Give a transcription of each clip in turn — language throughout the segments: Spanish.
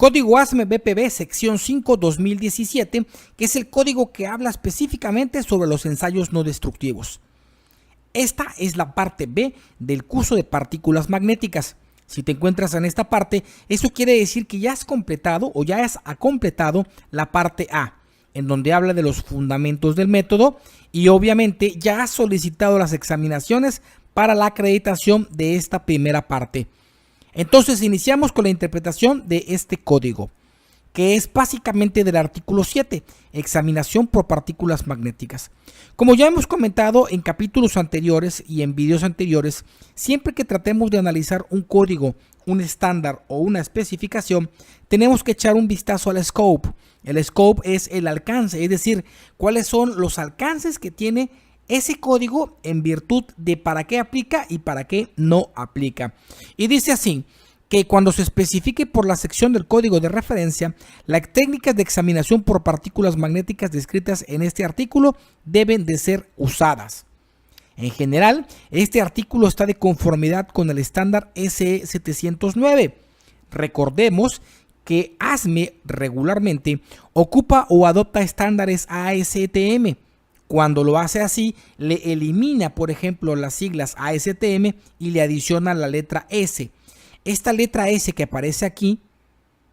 Código ASME BPB sección 5 2017, que es el código que habla específicamente sobre los ensayos no destructivos. Esta es la parte B del curso de partículas magnéticas. Si te encuentras en esta parte, eso quiere decir que ya has completado o ya has completado la parte A, en donde habla de los fundamentos del método y obviamente ya has solicitado las examinaciones para la acreditación de esta primera parte. Entonces iniciamos con la interpretación de este código, que es básicamente del artículo 7, examinación por partículas magnéticas. Como ya hemos comentado en capítulos anteriores y en videos anteriores, siempre que tratemos de analizar un código, un estándar o una especificación, tenemos que echar un vistazo al scope. El scope es el alcance, es decir, cuáles son los alcances que tiene ese código en virtud de para qué aplica y para qué no aplica. Y dice así, que cuando se especifique por la sección del código de referencia, las técnicas de examinación por partículas magnéticas descritas en este artículo deben de ser usadas. En general, este artículo está de conformidad con el estándar SE 709. Recordemos que ASME regularmente ocupa o adopta estándares ASTM. Cuando lo hace así, le elimina, por ejemplo, las siglas ASTM y le adiciona la letra S. Esta letra S que aparece aquí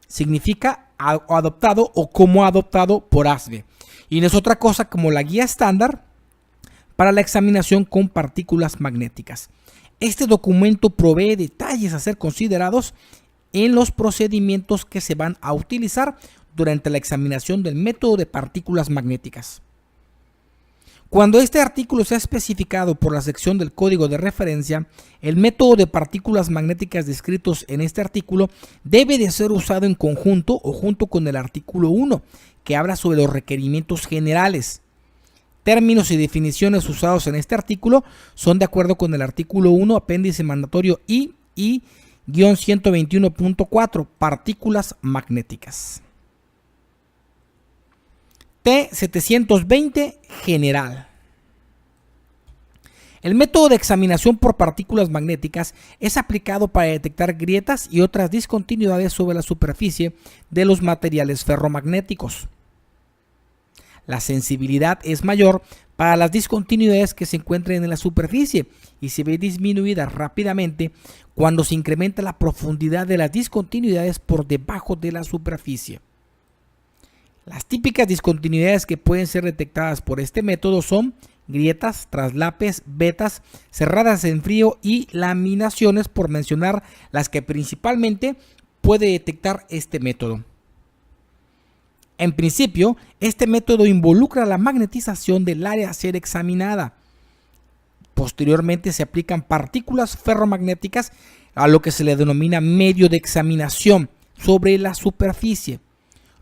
significa adoptado o como adoptado por ASME. Y no es otra cosa como la guía estándar para la examinación con partículas magnéticas. Este documento provee detalles a ser considerados en los procedimientos que se van a utilizar durante la examinación del método de partículas magnéticas. Cuando este artículo sea especificado por la sección del código de referencia, el método de partículas magnéticas descritos en este artículo debe de ser usado en conjunto o junto con el artículo 1, que habla sobre los requerimientos generales. Términos y definiciones usados en este artículo son de acuerdo con el artículo 1, apéndice mandatorio I y -121.4, partículas magnéticas. T720 general. El método de examinación por partículas magnéticas es aplicado para detectar grietas y otras discontinuidades sobre la superficie de los materiales ferromagnéticos. La sensibilidad es mayor para las discontinuidades que se encuentren en la superficie y se ve disminuida rápidamente cuando se incrementa la profundidad de las discontinuidades por debajo de la superficie. Las típicas discontinuidades que pueden ser detectadas por este método son grietas, traslapes, vetas, cerradas en frío y laminaciones, por mencionar las que principalmente puede detectar este método. En principio, este método involucra la magnetización del área a ser examinada. Posteriormente se aplican partículas ferromagnéticas a lo que se le denomina medio de examinación sobre la superficie.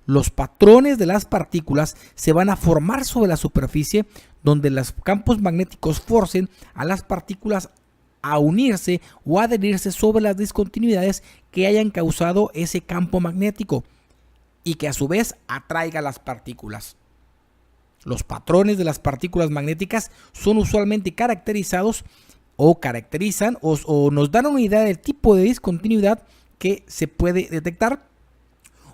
Los patrones de las partículas se van a formar sobre la superficie donde los campos magnéticos forcen a las partículas a unirse o adherirse sobre las discontinuidades que hayan causado ese campo magnético y que a su vez atraiga las partículas. Los patrones de las partículas magnéticas son usualmente caracterizados o caracterizan o nos dan una idea del tipo de discontinuidad que se puede detectar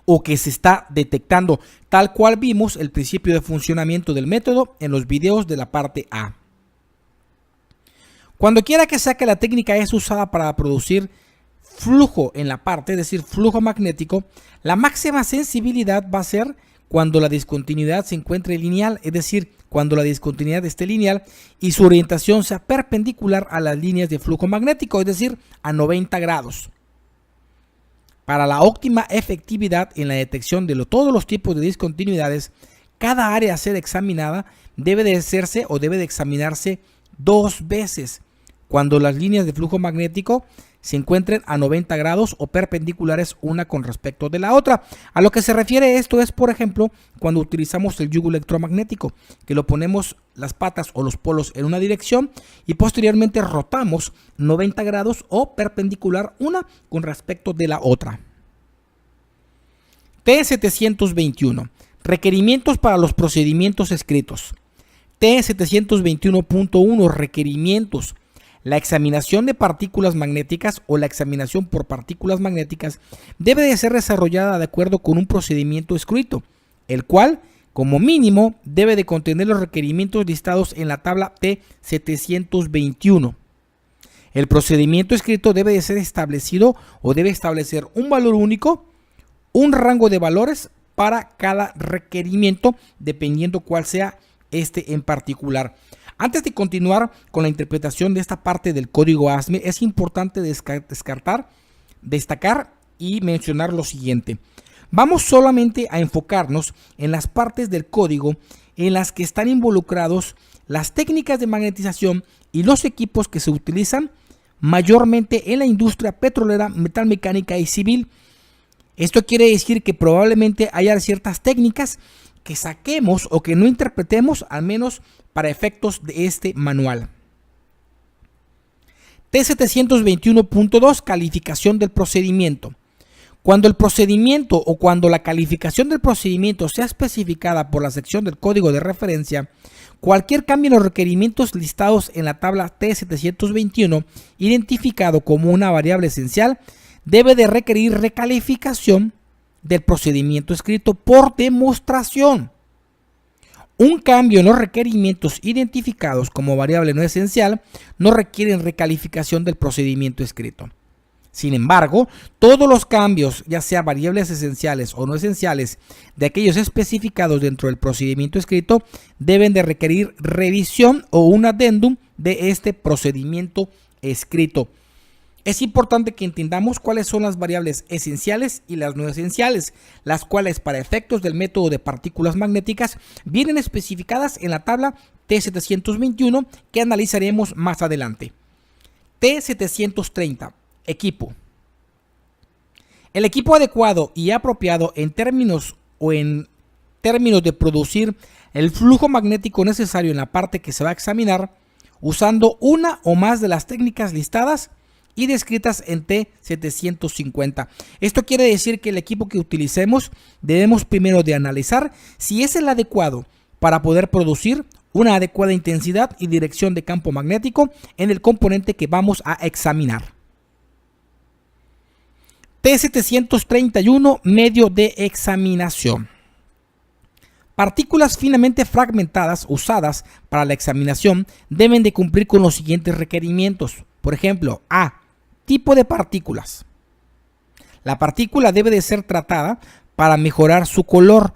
o que se está detectando, tal cual vimos el principio de funcionamiento del método en los videos de la parte A. Cuando quiera que sea que la técnica es usada para producir flujo en la parte, es decir, flujo magnético, la máxima sensibilidad va a ser cuando la discontinuidad se encuentre lineal, es decir, cuando la discontinuidad esté lineal y su orientación sea perpendicular a las líneas de flujo magnético, es decir, a 90 grados. Para la óptima efectividad en la detección de todos los tipos de discontinuidades, cada área a ser examinada debe de hacerse o debe de examinarse 2 veces, cuando las líneas de flujo magnético se encuentren a 90 grados o perpendiculares una con respecto de la otra. A lo que se refiere esto es, por ejemplo, cuando utilizamos el yugo electromagnético, que lo ponemos las patas o los polos en una dirección y posteriormente rotamos 90 grados o perpendicular una con respecto de la otra. T721. Requerimientos para los procedimientos escritos. T721.1. Requerimientos. La examinación de partículas magnéticas o la examinación por partículas magnéticas debe de ser desarrollada de acuerdo con un procedimiento escrito, el cual, como mínimo, debe de contener los requerimientos listados en la tabla T721. El procedimiento escrito debe de ser establecido o debe establecer un valor único, un rango de valores para cada requerimiento, dependiendo cuál sea este en particular. Antes de continuar con la interpretación de esta parte del código ASME, es importante destacar y mencionar lo siguiente. Vamos solamente a enfocarnos en las partes del código en las que están involucrados las técnicas de magnetización y los equipos que se utilizan mayormente en la industria petrolera, metalmecánica y civil. Esto quiere decir que probablemente haya ciertas técnicas que saquemos o que no interpretemos, al menos para efectos de este manual. T721.2 Calificación del procedimiento. Cuando el procedimiento o cuando la calificación del procedimiento sea especificada por la sección del código de referencia, cualquier cambio en los requerimientos listados en la tabla T721, identificado como una variable esencial, debe de requerir recalificación del procedimiento escrito por demostración. Un cambio en los requerimientos identificados como variable no esencial no requieren recalificación del procedimiento escrito. Sin embargo, todos los cambios, ya sea variables esenciales o no esenciales, de aquellos especificados dentro del procedimiento escrito, deben de requerir revisión o un adendum de este procedimiento escrito. Es importante que entendamos cuáles son las variables esenciales y las no esenciales, las cuales para efectos del método de partículas magnéticas vienen especificadas en la tabla T721 que analizaremos más adelante. T730. Equipo. El equipo adecuado y apropiado en términos de producir el flujo magnético necesario en la parte que se va a examinar, usando una o más de las técnicas listadas y descritas en T750. Esto quiere decir que el equipo que utilicemos debemos primero de analizar si es el adecuado para poder producir una adecuada intensidad y dirección de campo magnético en el componente que vamos a examinar. T731 Medio de examinación. Partículas finamente fragmentadas usadas para la examinación deben de cumplir con los siguientes requerimientos. Por ejemplo, A. Tipo de partículas. La partícula debe de ser tratada para mejorar su color.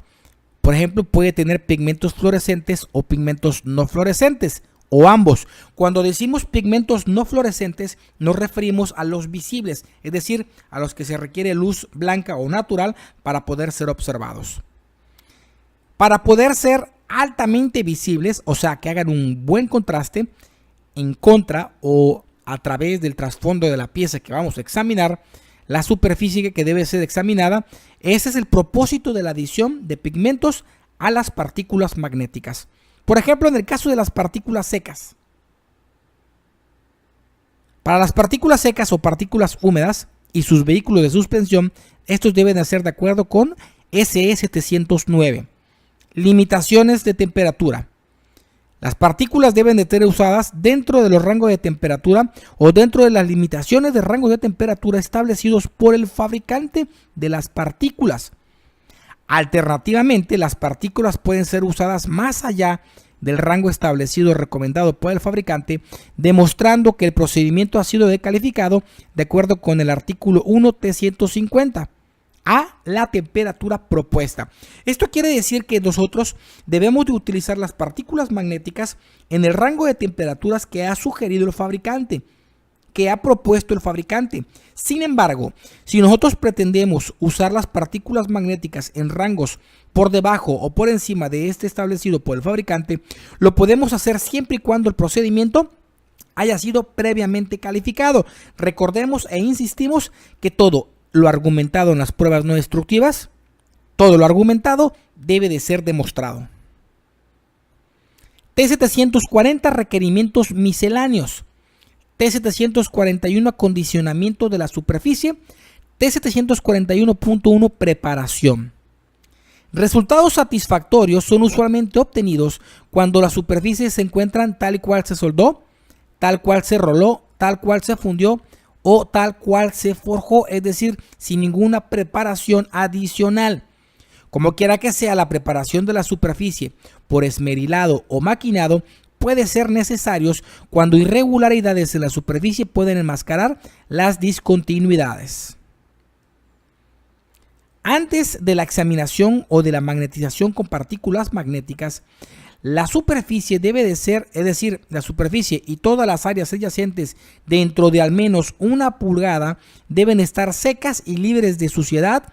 Por ejemplo, puede tener pigmentos fluorescentes o pigmentos no fluorescentes, o ambos. Cuando decimos pigmentos no fluorescentes, nos referimos a los visibles, es decir, a los que se requiere luz blanca o natural para poder ser observados. Para poder ser altamente visibles, o sea, que hagan un buen contraste en contra o a través del trasfondo de la pieza que vamos a examinar, la superficie que debe ser examinada, ese es el propósito de la adición de pigmentos a las partículas magnéticas. Por ejemplo, en el caso de las partículas secas. Para las partículas secas o partículas húmedas y sus vehículos de suspensión, estos deben ser de acuerdo con SE709. Limitaciones de temperatura. Las partículas deben de ser usadas dentro de los rangos de temperatura o dentro de las limitaciones de rango de temperatura establecidos por el fabricante de las partículas. Alternativamente, las partículas pueden ser usadas más allá del rango establecido recomendado por el fabricante, demostrando que el procedimiento ha sido decalificado de acuerdo con el artículo 1 T150 a la temperatura propuesta. Esto quiere decir que nosotros debemos de utilizar las partículas magnéticas en el rango de temperaturas que ha sugerido el fabricante, que ha propuesto el fabricante. Sin embargo, si nosotros pretendemos usar las partículas magnéticas en rangos por debajo o por encima de este establecido por el fabricante, lo podemos hacer siempre y cuando el procedimiento haya sido previamente calificado. Recordemos e insistimos que todo lo argumentado en las pruebas no destructivas, todo lo argumentado debe de ser demostrado. T740 requerimientos misceláneos. T741 acondicionamiento de la superficie. T741.1 preparación. Resultados satisfactorios son usualmente obtenidos cuando las superficies se encuentran tal y cual se soldó, tal cual se roló, tal cual se fundió o tal cual se forjó, es decir, sin ninguna preparación adicional. Como quiera que sea, la preparación de la superficie por esmerilado o maquinado puede ser necesarios cuando irregularidades en la superficie pueden enmascarar las discontinuidades. Antes de la examinación o de la magnetización con partículas magnéticas, la superficie debe de ser, es decir, la superficie y todas las áreas adyacentes dentro de al menos 1 pulgada deben estar secas y libres de suciedad,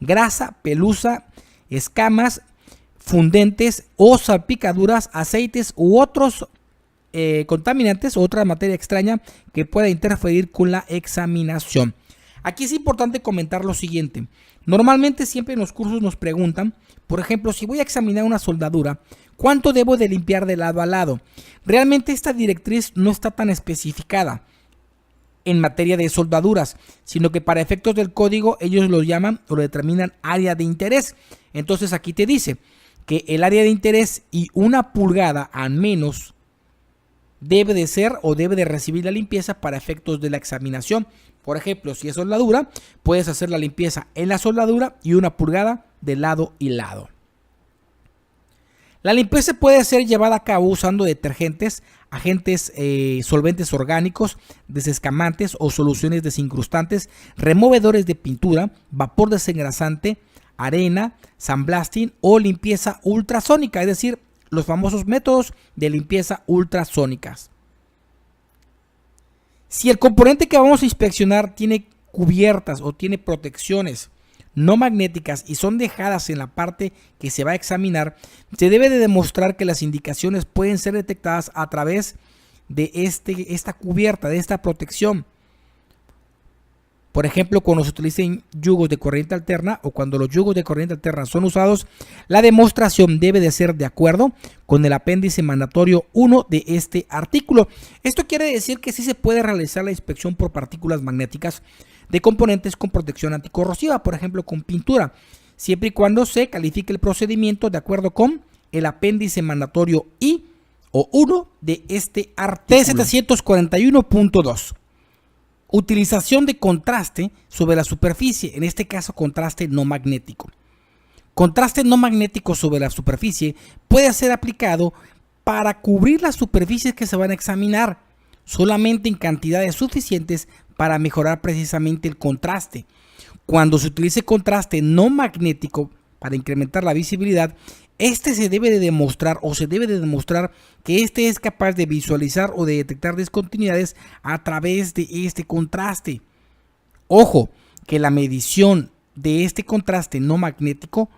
grasa, pelusa, escamas, fundentes o salpicaduras, aceites u otros contaminantes o otra materia extraña que pueda interferir con la examinación. Aquí es importante comentar lo siguiente. Normalmente siempre en los cursos nos preguntan, por ejemplo, si voy a examinar una soldadura, ¿cuánto debo de limpiar de lado a lado? Realmente esta directriz no está tan especificada en materia de soldaduras, sino que para efectos del código ellos lo llaman o lo determinan área de interés. Entonces aquí te dice que el área de interés y 1 pulgada al menos debe de ser o debe de recibir la limpieza para efectos de la examinación. Por ejemplo, si es soldadura, puedes hacer la limpieza en la soldadura y 1 pulgada de lado y lado. La limpieza puede ser llevada a cabo usando detergentes, agentes solventes orgánicos, desescamantes o soluciones desincrustantes, removedores de pintura, vapor desengrasante, arena, sandblasting o limpieza ultrasónica, es decir, los famosos métodos de limpieza ultrasónicas. Si el componente que vamos a inspeccionar tiene cubiertas o tiene protecciones no magnéticas y son dejadas en la parte que se va a examinar, se debe de demostrar que las indicaciones pueden ser detectadas a través de esta cubierta, de esta protección. Por ejemplo, cuando se utilicen yugos de corriente alterna o cuando los yugos de corriente alterna son usados, la demostración debe de ser de acuerdo con el apéndice mandatorio 1 de este artículo. Esto quiere decir que sí se puede realizar la inspección por partículas magnéticas de componentes con protección anticorrosiva, por ejemplo con pintura, siempre y cuando se califique el procedimiento de acuerdo con el apéndice mandatorio I o 1 de este artículo. T741.2. Utilización de contraste sobre la superficie, en este caso contraste no magnético. Contraste no magnético sobre la superficie puede ser aplicado para cubrir las superficies que se van a examinar, solamente en cantidades suficientes para mejorar precisamente el contraste. Cuando se utilice contraste no magnético para incrementar la visibilidad, se debe de demostrar que es capaz de visualizar o de detectar discontinuidades a través de este contraste. Ojo, que la medición de este contraste no magnético,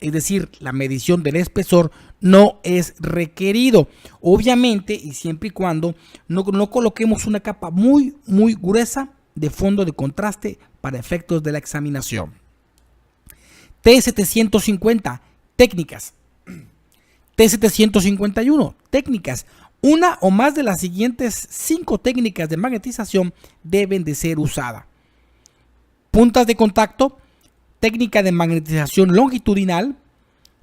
es decir, la medición del espesor, no es requerido. Obviamente, y siempre y cuando no coloquemos una capa muy gruesa de fondo de contraste para efectos de la examinación. T750. Técnicas. T751. Técnicas. Una o más de las siguientes 5 técnicas de magnetización deben de ser usadas. Puntas de contacto, técnica de magnetización longitudinal,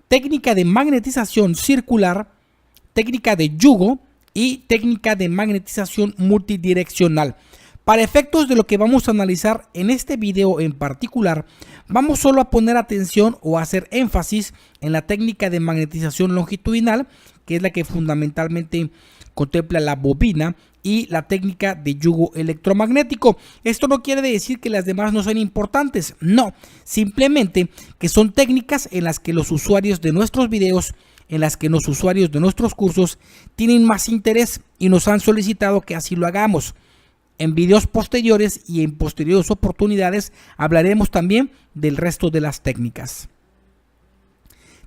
técnica de magnetización circular, técnica de yugo y técnica de magnetización multidireccional. Para efectos de lo que vamos a analizar en este video en particular, vamos solo a poner atención o a hacer énfasis en la técnica de magnetización longitudinal, que es la que fundamentalmente contempla la bobina, y la técnica de yugo electromagnético. Esto no quiere decir que las demás no sean importantes, no, simplemente que son técnicas en las que los usuarios de nuestros videos, en las que los usuarios de nuestros cursos tienen más interés y nos han solicitado que así lo hagamos. En videos posteriores y en posteriores oportunidades hablaremos también del resto de las técnicas.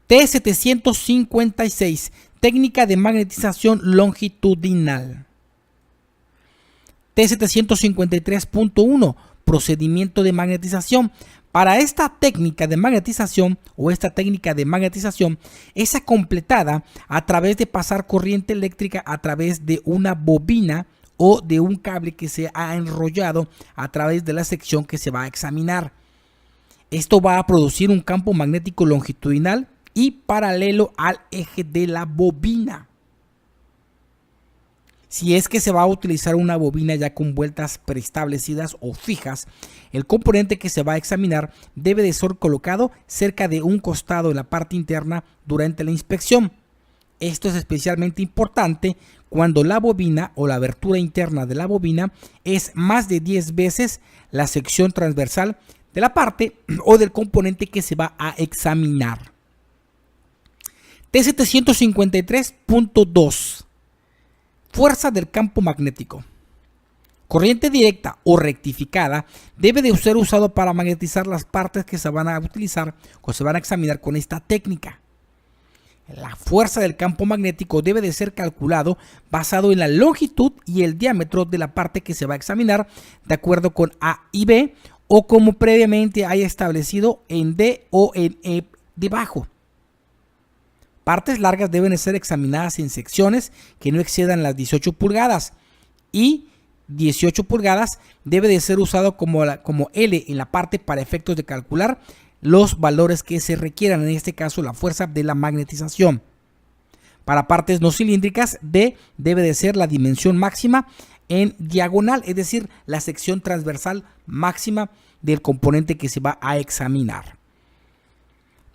T756, técnica de magnetización longitudinal. T753.1, procedimiento de magnetización. Para esta técnica de magnetización es completada a través de pasar corriente eléctrica a través de una bobina o de un cable que se ha enrollado a través de la sección que se va a examinar. Esto va a producir un campo magnético longitudinal y paralelo al eje de la bobina. Si es que se va a utilizar una bobina ya con vueltas preestablecidas o fijas, el componente que se va a examinar debe de ser colocado cerca de un costado de la parte interna durante la inspección. Esto es especialmente importante cuando la bobina o la abertura interna de la bobina es más de 10 veces la sección transversal de la parte o del componente que se va a examinar. T753.2 Fuerza del campo magnético. Corriente directa o rectificada debe de ser usado para magnetizar las partes que se van a utilizar o se van a examinar con esta técnica. La fuerza del campo magnético debe de ser calculado basado en la longitud y el diámetro de la parte que se va a examinar de acuerdo con A y B o como previamente haya establecido en D o en E debajo. Partes largas deben de ser examinadas en secciones que no excedan las 18 pulgadas y 18 pulgadas debe de ser usado como L en la parte para efectos de calcular los valores que se requieran, en este caso la fuerza de la magnetización. Para partes no cilíndricas, D debe de ser la dimensión máxima en diagonal, es decir, la sección transversal máxima del componente que se va a examinar.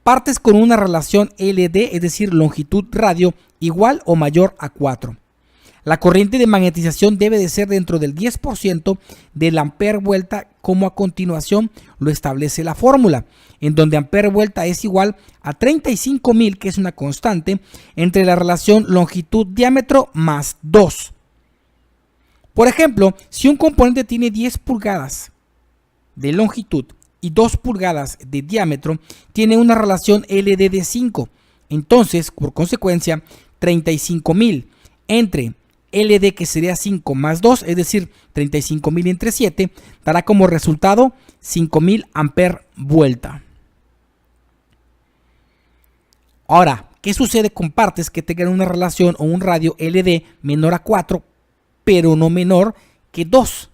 Partes con una relación LD, es decir, longitud radio igual o mayor a 4. La corriente de magnetización debe de ser dentro del 10% del ampere vuelta, como a continuación lo establece la fórmula, en donde ampere vuelta es igual a 35.000, que es una constante, entre la relación longitud-diámetro más 2. Por ejemplo, si un componente tiene 10 pulgadas de longitud y 2 pulgadas de diámetro, tiene una relación LD de 5. Entonces, por consecuencia, 35.000 entre LD, que sería 5 más 2, es decir, 35.000 entre 7, dará como resultado 5.000 ampere vuelta. Ahora, ¿qué sucede con partes que tengan una relación o un radio LD menor a 4, pero no menor que 2?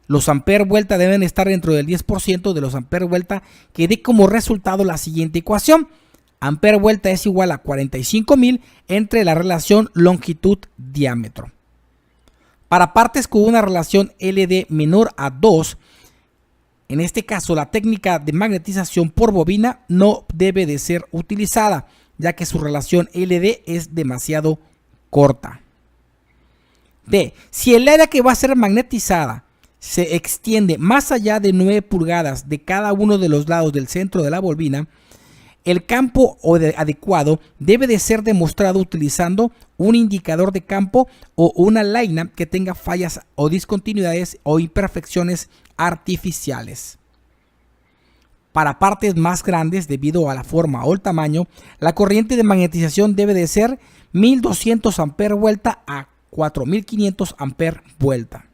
Los ampere vuelta deben estar dentro del 10% de los ampere vuelta, que dé como resultado la siguiente ecuación. Ampere vuelta es igual a 45.000 entre la relación longitud-diámetro. Para partes con una relación LD menor a 2, en este caso la técnica de magnetización por bobina no debe de ser utilizada, ya que su relación LD es demasiado corta. D. Si el área que va a ser magnetizada se extiende más allá de 9 pulgadas de cada uno de los lados del centro de la bobina, el campo adecuado debe de ser demostrado utilizando un indicador de campo o una laina que tenga fallas o discontinuidades o imperfecciones artificiales. Para partes más grandes, debido a la forma o el tamaño, la corriente de magnetización debe de ser 1200 ampere vuelta a 4500 ampere vuelta.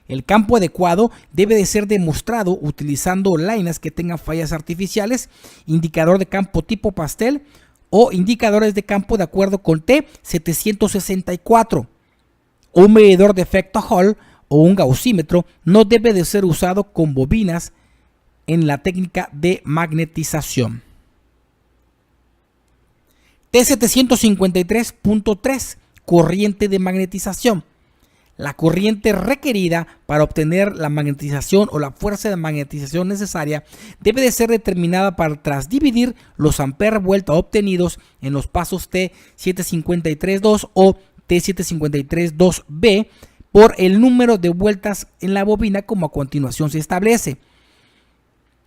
El campo adecuado debe de ser demostrado utilizando lainas que tengan fallas artificiales, indicador de campo tipo pastel o indicadores de campo de acuerdo con T764. Un medidor de efecto Hall o un gaussímetro no debe de ser usado con bobinas en la técnica de magnetización. T753.3 Corriente de magnetización. La corriente requerida para obtener la magnetización o la fuerza de magnetización necesaria debe de ser determinada tras dividir los ampere vuelta obtenidos en los pasos T753.2 o T753.2b por el número de vueltas en la bobina, como a continuación se establece.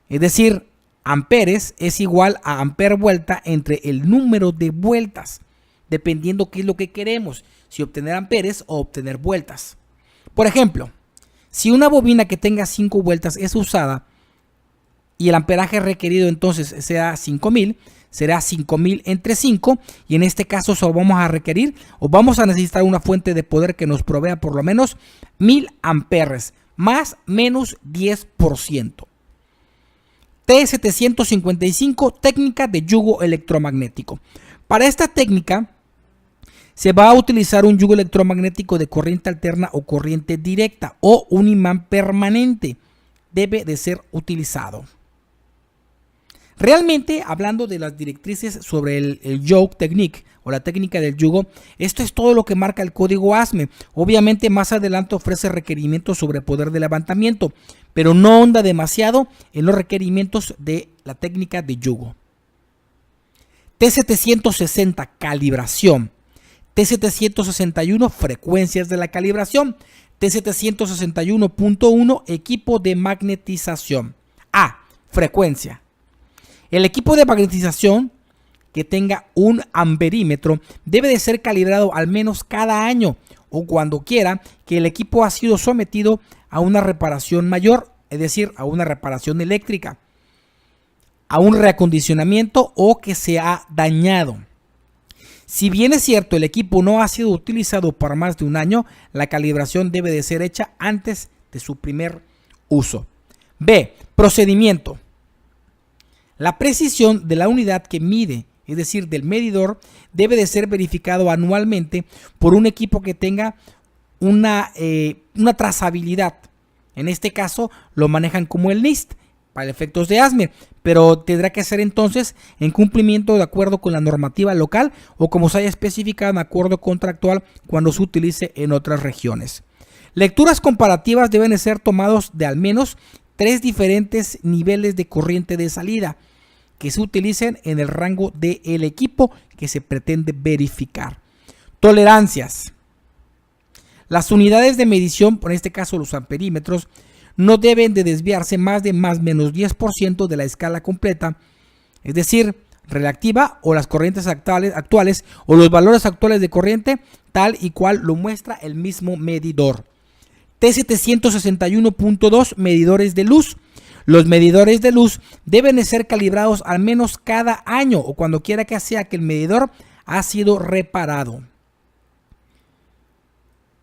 Es decir, amperes es igual a ampere vuelta entre el número de vueltas, dependiendo qué es lo que queremos, si obtener amperes o obtener vueltas. Por ejemplo, si una bobina que tenga 5 vueltas es usada y el amperaje requerido entonces sea 5000, será 5000 entre 5, y en este caso solo vamos a requerir o vamos a necesitar una fuente de poder que nos provea por lo menos 1000 amperes, más menos 10%. T755, técnica de yugo electromagnético. Para esta técnica se va a utilizar un yugo electromagnético de corriente alterna o corriente directa o un imán permanente. Debe de ser utilizado. Realmente, hablando de las directrices sobre el yoke technique o la técnica del yugo, esto es todo lo que marca el código ASME. Obviamente más adelante ofrece requerimientos sobre poder de levantamiento, pero no ahonda demasiado en los requerimientos de la técnica de yugo. T760, calibración. T761, frecuencias de la calibración. T761.1, equipo de magnetización. A, frecuencia. El equipo de magnetización que tenga un amperímetro debe de ser calibrado al menos cada año o cuando quiera que el equipo ha sido sometido a una reparación mayor, es decir, a una reparación eléctrica, a un reacondicionamiento o que se ha dañado. Si bien es cierto el equipo no ha sido utilizado por más de un año, la calibración debe de ser hecha antes de su primer uso. B, procedimiento. La precisión de la unidad que mide, es decir, del medidor, debe de ser verificado anualmente por un equipo que tenga una trazabilidad. En este caso lo manejan como el NIST para efectos de ASME, pero tendrá que ser entonces en cumplimiento de acuerdo con la normativa local o como se haya especificado en acuerdo contractual cuando se utilice en otras regiones. Lecturas comparativas deben de ser tomados de al menos 3 diferentes niveles de corriente de salida que se utilicen en el rango del equipo que se pretende verificar. Tolerancias. Las unidades de medición, por este caso los amperímetros, no deben de desviarse más de más menos 10% de la escala completa, es decir, relativa o las corrientes actuales o los valores actuales de corriente, tal y cual lo muestra el mismo medidor. T761.2, medidores de luz. Los medidores de luz deben de ser calibrados al menos cada año o cuando quiera que sea que el medidor ha sido reparado.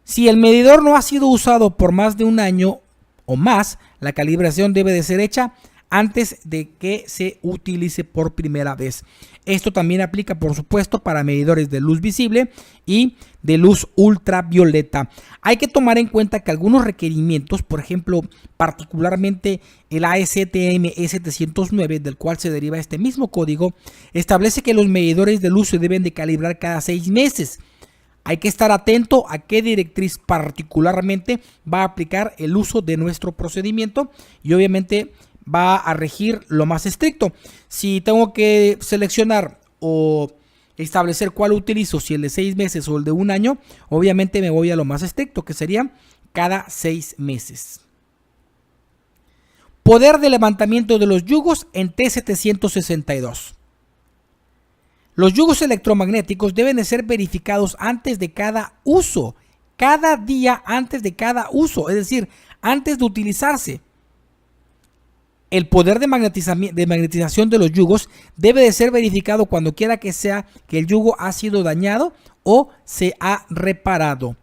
Si el medidor no ha sido usado por más de un año o más, la calibración debe de ser hecha antes de que se utilice por primera vez. Esto también aplica, por supuesto, para medidores de luz visible y de luz ultravioleta. Hay que tomar en cuenta que algunos requerimientos, por ejemplo, particularmente el ASTM E709, del cual se deriva este mismo código, establece que los medidores de luz se deben de calibrar cada 6 meses. Hay que estar atento a qué directriz particularmente va a aplicar el uso de nuestro procedimiento y obviamente va a regir lo más estricto. Si tengo que seleccionar o establecer cuál utilizo, si el de 6 meses o el de un año, obviamente me voy a lo más estricto, que sería cada 6 meses. Poder de levantamiento de los yugos en T762. Los yugos electromagnéticos deben de ser verificados antes de cada uso, cada día antes de cada uso, es decir, antes de utilizarse. El poder de magnetización de los yugos debe de ser verificado cuando quiera que sea que el yugo ha sido dañado o se ha reparado.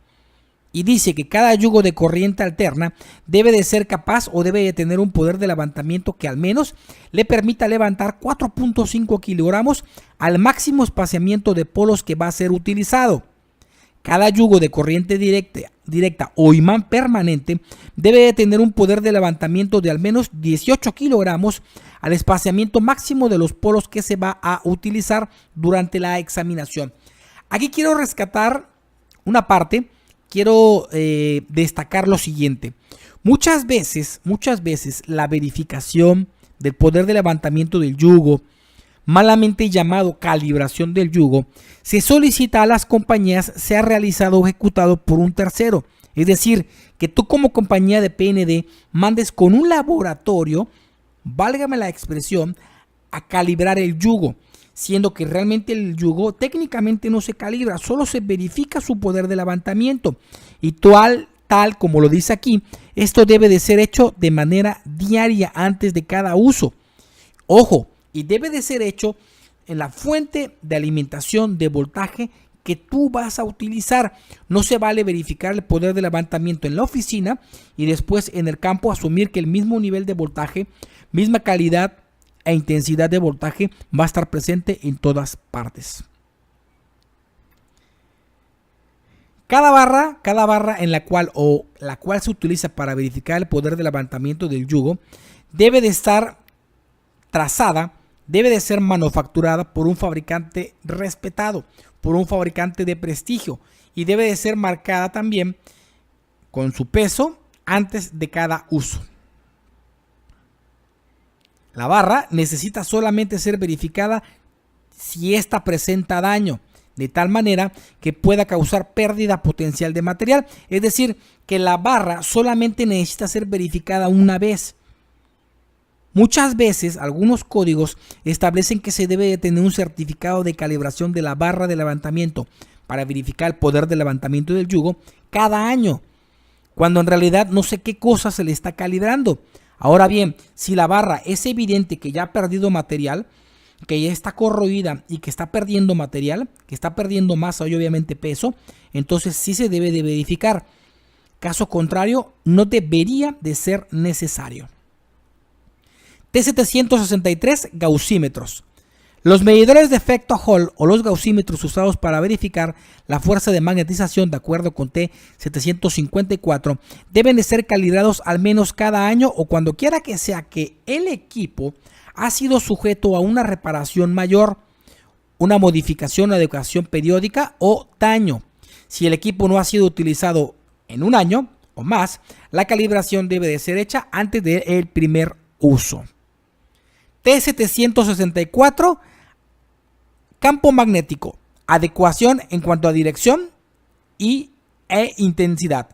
Y dice que cada yugo de corriente alterna debe de ser capaz o debe de tener un poder de levantamiento que al menos le permita levantar 4.5 kilogramos al máximo espaciamiento de polos que va a ser utilizado. Cada yugo de corriente directa o imán permanente debe de tener un poder de levantamiento de al menos 18 kilogramos al espaciamiento máximo de los polos que se va a utilizar durante la examinación. Aquí quiero rescatar una parte, quiero destacar lo siguiente. Muchas veces la verificación del poder de levantamiento del yugo, malamente llamado calibración del yugo, se solicita a las compañías sea realizado o ejecutado por un tercero. Es decir, que tú como compañía de PND mandes con un laboratorio, válgame la expresión, a calibrar el yugo, siendo que realmente el yugo técnicamente no se calibra, solo se verifica su poder de levantamiento. Y tal como lo dice aquí, esto debe de ser hecho de manera diaria antes de cada uso. Ojo, y debe de ser hecho en la fuente de alimentación de voltaje que tú vas a utilizar. No se vale verificar el poder de levantamiento en la oficina y después en el campo asumir que el mismo nivel de voltaje, misma calidad e intensidad de voltaje va a estar presente en todas partes. Cada barra en la cual se utiliza para verificar el poder de levantamiento del yugo debe de estar trazada debe de ser manufacturada por un fabricante respetado, por un fabricante de prestigio, y debe de ser marcada también con su peso antes de cada uso. La barra necesita solamente ser verificada si ésta presenta daño, de tal manera que pueda causar pérdida potencial de material. Es decir, que la barra solamente necesita ser verificada una vez. Muchas veces algunos códigos establecen que se debe de tener un certificado de calibración de la barra de levantamiento para verificar el poder de levantamiento del yugo cada año, cuando en realidad no sé qué cosa se le está calibrando. Ahora bien, si la barra es evidente que ya ha perdido material, que ya está corroída y que está perdiendo material, que está perdiendo masa y obviamente peso, entonces sí se debe de verificar. Caso contrario, no debería de ser necesario. T763 gaussímetros. Los medidores de efecto Hall o los gaussímetros usados para verificar la fuerza de magnetización de acuerdo con T754 deben de ser calibrados al menos cada año o cuando quiera que sea que el equipo ha sido sujeto a una reparación mayor, una modificación o adecuación periódica o daño. Si el equipo no ha sido utilizado en un año o más, la calibración debe de ser hecha antes del primer uso. T764, campo magnético, adecuación en cuanto a dirección e intensidad.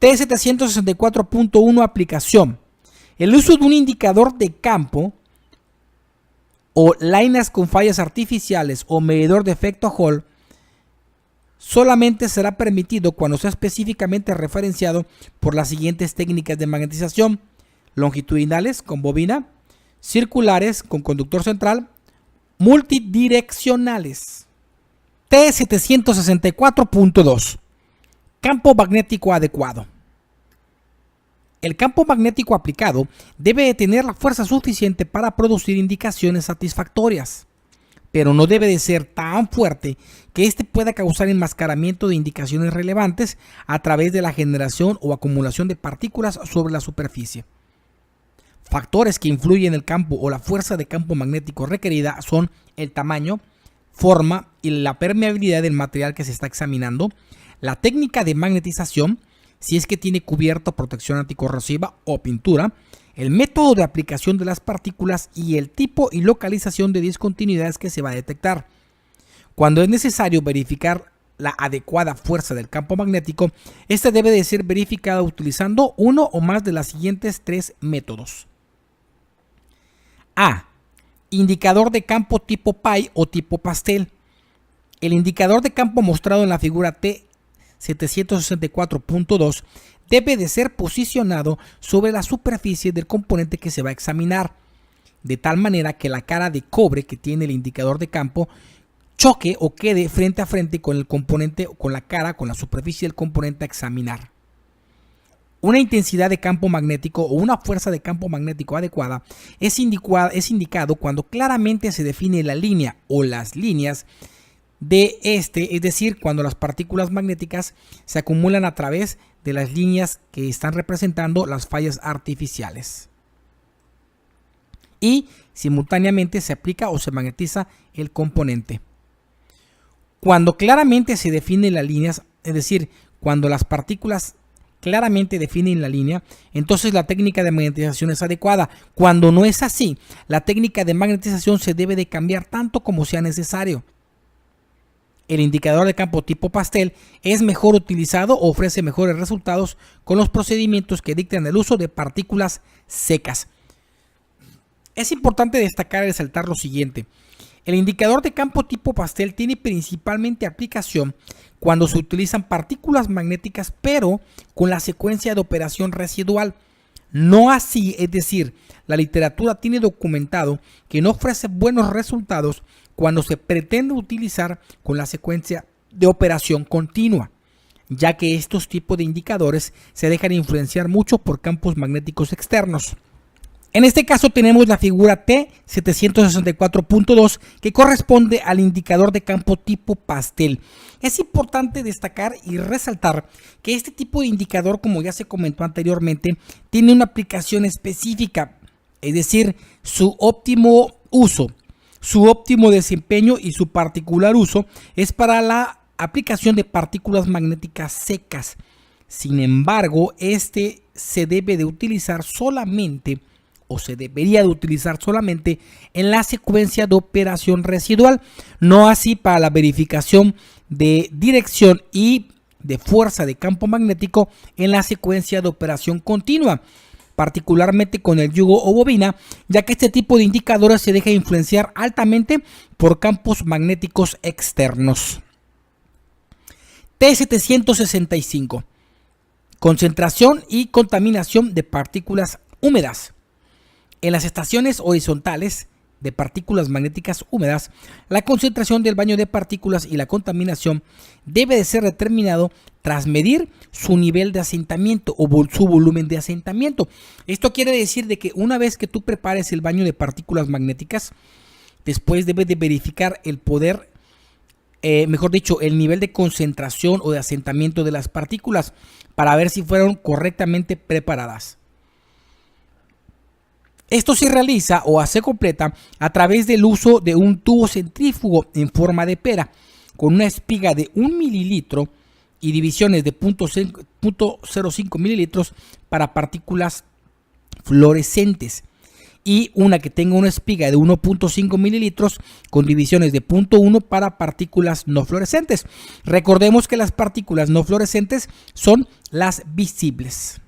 T764.1, aplicación. El uso de un indicador de campo o líneas con fallas artificiales o medidor de efecto Hall solamente será permitido cuando sea específicamente referenciado por las siguientes técnicas de magnetización: longitudinales con bobina, circulares con conductor central, multidireccionales. T764.2, campo magnético adecuado. El campo magnético aplicado debe de tener la fuerza suficiente para producir indicaciones satisfactorias, pero no debe de ser tan fuerte que éste pueda causar enmascaramiento de indicaciones relevantes a través de la generación o acumulación de partículas sobre la superficie. Factores que influyen en el campo o la fuerza de campo magnético requerida son el tamaño, forma y la permeabilidad del material que se está examinando, la técnica de magnetización, si es que tiene cubierta, protección anticorrosiva o pintura, el método de aplicación de las partículas y el tipo y localización de discontinuidades que se va a detectar. Cuando es necesario verificar la adecuada fuerza del campo magnético, esta debe de ser verificada utilizando uno o más de los siguientes tres métodos. A. Indicador de campo tipo pie o tipo pastel. El indicador de campo mostrado en la figura T764.2 debe de ser posicionado sobre la superficie del componente que se va a examinar, de tal manera que la cara de cobre que tiene el indicador de campo choque o quede frente a frente con el componente, con la superficie del componente a examinar. Una intensidad de campo magnético o una fuerza de campo magnético adecuada es indicado cuando claramente se define la línea o las líneas de es decir, cuando las partículas magnéticas se acumulan a través de las líneas que están representando las fallas artificiales. Y simultáneamente se aplica o se magnetiza el componente. Cuando claramente se definen las líneas, es decir, cuando las partículas claramente definen la línea, entonces la técnica de magnetización es adecuada. Cuando no es así, la técnica de magnetización se debe de cambiar tanto como sea necesario. El indicador de campo tipo pastel es mejor utilizado o ofrece mejores resultados con los procedimientos que dictan el uso de partículas secas. Es importante destacar y resaltar lo siguiente. El indicador de campo tipo pastel tiene principalmente aplicación cuando se utilizan partículas magnéticas, pero con la secuencia de operación residual. No así, es decir, la literatura tiene documentado que no ofrece buenos resultados cuando se pretende utilizar con la secuencia de operación continua, ya que estos tipos de indicadores se dejan influenciar mucho por campos magnéticos externos. En este caso tenemos la figura T764.2 que corresponde al indicador de campo tipo pastel. Es importante destacar y resaltar que este tipo de indicador, como ya se comentó anteriormente, tiene una aplicación específica, es decir, su óptimo uso Su óptimo desempeño y su particular uso es para la aplicación de partículas magnéticas secas. Sin embargo, este se debe de utilizar solamente, o se debería de utilizar solamente, en la secuencia de operación residual, no así para la verificación de dirección y de fuerza de campo magnético en la secuencia de operación continua, particularmente con el yugo o bobina, ya que este tipo de indicadores se deja influenciar altamente por campos magnéticos externos. T765. Concentración y contaminación de partículas húmedas. En las estaciones horizontales de partículas magnéticas húmedas, la concentración del baño de partículas y la contaminación debe de ser determinado tras medir su nivel de asentamiento o su volumen de asentamiento. Esto quiere decir de que una vez que tú prepares el baño de partículas magnéticas, después debes de verificar el poder, mejor dicho, el nivel de concentración o de asentamiento de las partículas para ver si fueron correctamente preparadas. Esto se realiza o se completa a través del uso de un tubo centrífugo en forma de pera con una espiga de 1 mililitro y divisiones de 0.05 mililitros para partículas fluorescentes, y una que tenga una espiga de 1.5 mililitros con divisiones de 0.1 para partículas no fluorescentes. Recordemos que las partículas no fluorescentes son las visibles.